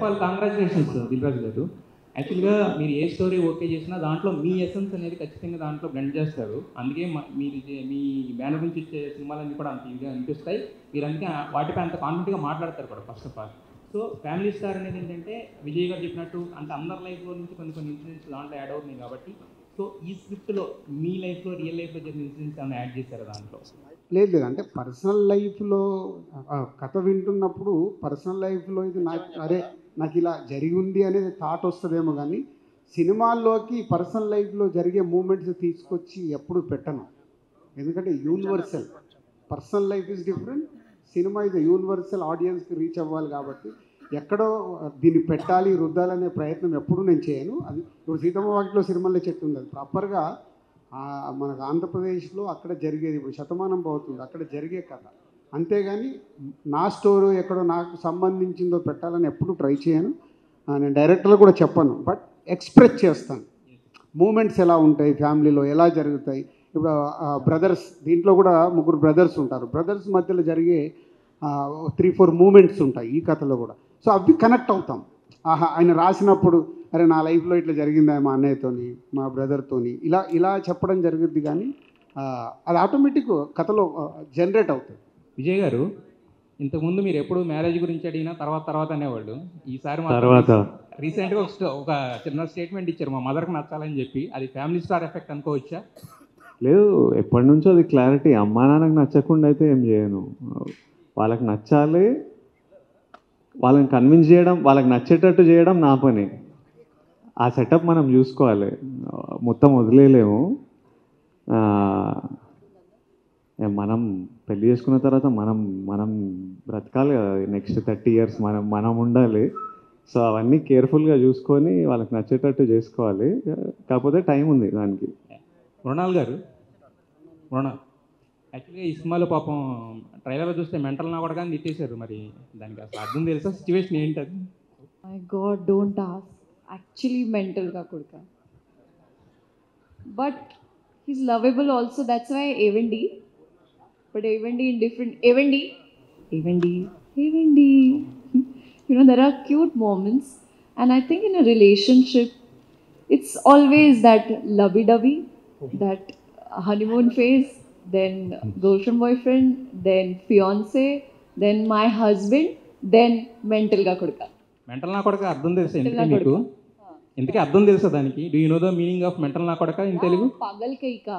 Of all congratulations Dil Raju గారు. యాక్చువల్గా మీరు ఏ స్టోరీ ఓకే చేసినా దాంట్లో మీ ఎసెన్స్ అనేది ఖచ్చితంగా దాంట్లో బ్లెండ్ చేస్తారు. అందుకే మీరు మీ బ్యానర్ నుంచి ఇచ్చే సినిమాలన్నీ కూడా అంత ఇదిగా అనిపిస్తాయి. మీరు అందుకే వాటిపై అంత కాన్ఫిడెంట్గా మాట్లాడతారు కూడా first of all. So family star అనేది ఏంటంటే విజయ్ గారు చెప్పినట్టు అంటే అందరి లైఫ్లో నుంచి కొన్ని ఇన్సిడెంట్స్ దాంట్లో యాడ్ అవుతున్నాయి కాబట్టి, సో ఈ స్క్రిప్ట్లో మీ లైఫ్లో రియల్ లైఫ్లో జరిగిన ఇన్సిడెంట్స్ ఏమైనా యాడ్ చేశారు దాంట్లో? లేదు అంటే పర్సనల్ లైఫ్లో కథ వింటున్నప్పుడు పర్సనల్ లైఫ్లో ఇది నాకు ఇలా జరిగి ఉంది అనేది థాట్ వస్తుందేమో, కానీ సినిమాల్లోకి పర్సనల్ లైఫ్లో జరిగే మూమెంట్స్ తీసుకొచ్చి ఎప్పుడు పెట్టను. ఎందుకంటే universal, personal life is different, cinema ఇది యూనివర్సల్, ఆడియన్స్కి రీచ్ అవ్వాలి కాబట్టి ఎక్కడో దీన్ని పెట్టాలి రుద్దాలనే ప్రయత్నం ఎప్పుడూ నేను చేయను. అది ఇప్పుడు సీతమ్మ వాకిట్లో సిరిమల్లె చెట్టు ఉంది, అది ప్రాపర్గా మనకు ఆంధ్రప్రదేశ్లో అక్కడ జరిగేది, ఇప్పుడు శతమానం అవుతుంది అక్కడ జరిగే కథ. అంతేగాని నా స్టోరీ ఎక్కడో నాకు సంబంధించిందో పెట్టాలని ఎప్పుడు ట్రై చేయను. నేను డైరెక్టర్లు కూడా చెప్పను, బట్ ఎక్స్ప్రెస్ చేస్తాను మూమెంట్స్ ఎలా ఉంటాయి, ఫ్యామిలీలో ఎలా జరుగుతాయి. ఇప్పుడు బ్రదర్స్, దీంట్లో కూడా 3 బ్రదర్స్ ఉంటారు, బ్రదర్స్ మధ్యలో జరిగే 3-4 మూమెంట్స్ ఉంటాయి ఈ కథలో కూడా. సో అవి కనెక్ట్ అవుతాం. ఆయన రాసినప్పుడు అరే నా లైఫ్లో ఇట్లా జరిగిందా మా అన్నయ్యతోని, మా బ్రదర్తోని, ఇలా చెప్పడం జరుగుద్ది. కానీ అది ఆటోమేటిక్ కథలో జనరేట్ అవుతుంది. విజయ్ గారు, ఇంతకుముందు మీరు ఎప్పుడు మ్యారేజ్ గురించి అడిగినా తర్వాత అనేవాళ్ళు. ఈసారి తర్వాత రీసెంట్గా ఒక చిన్న స్టేట్మెంట్ ఇచ్చారు, మా మదర్కి నచ్చాలని చెప్పి. అది ఫ్యామిలీ స్టార్ ఎఫెక్ట్ అనుకోవచ్చా? లేదు, ఎప్పటి నుంచో అది క్లారిటీ. అమ్మా నాన్నకు నచ్చకుండా అయితే ఏం చేయను. వాళ్ళకి నచ్చాలి, వాళ్ళని కన్విన్స్ చేయడం, వాళ్ళకి నచ్చేటట్టు చేయడం నా పని. ఆ సెటప్ మనం చూసుకోవాలి, మొత్తం వదిలేయలేము. మనం పెళ్లి చేసుకున్న తర్వాత మనం బ్రతకాలి కదా, నెక్స్ట్ 30 years మనం ఉండాలి. సో అవన్నీ కేర్ఫుల్గా చూసుకొని వాళ్ళకి నచ్చేటట్టు చేసుకోవాలి. కాకపోతే టైం ఉంది దానికి. మృణాల్ గారు, యాక్చువల్గా ఈ సినిమాలో పాపం ట్రైలర్లో చూస్తే మెంటల్ నా కూడా కానీ తిట్టేశారు. మరి దానికి అసలు అర్థం తెలుసా, సిచ్యువేషన్ ఏంటది? My god, don't ask. Actually మెంటల్గా కొడుక, but he's lovable also, that's why ఏవండి. But Evendi in different Evendi, you know, there are cute moments, and I think in a relationship, it's always that lovey-dovey, that honeymoon phase, then girlfriend boyfriend, then fiance, then my husband, then mental ga kodka. Mental నా కొడక అర్థం తెలుసా ఎందుకు మీకు? ఎందుకే అర్థం తెలుసా దానికి? Do you know the meaning of mental నా కొడక in Telugu? Pagal kai ka.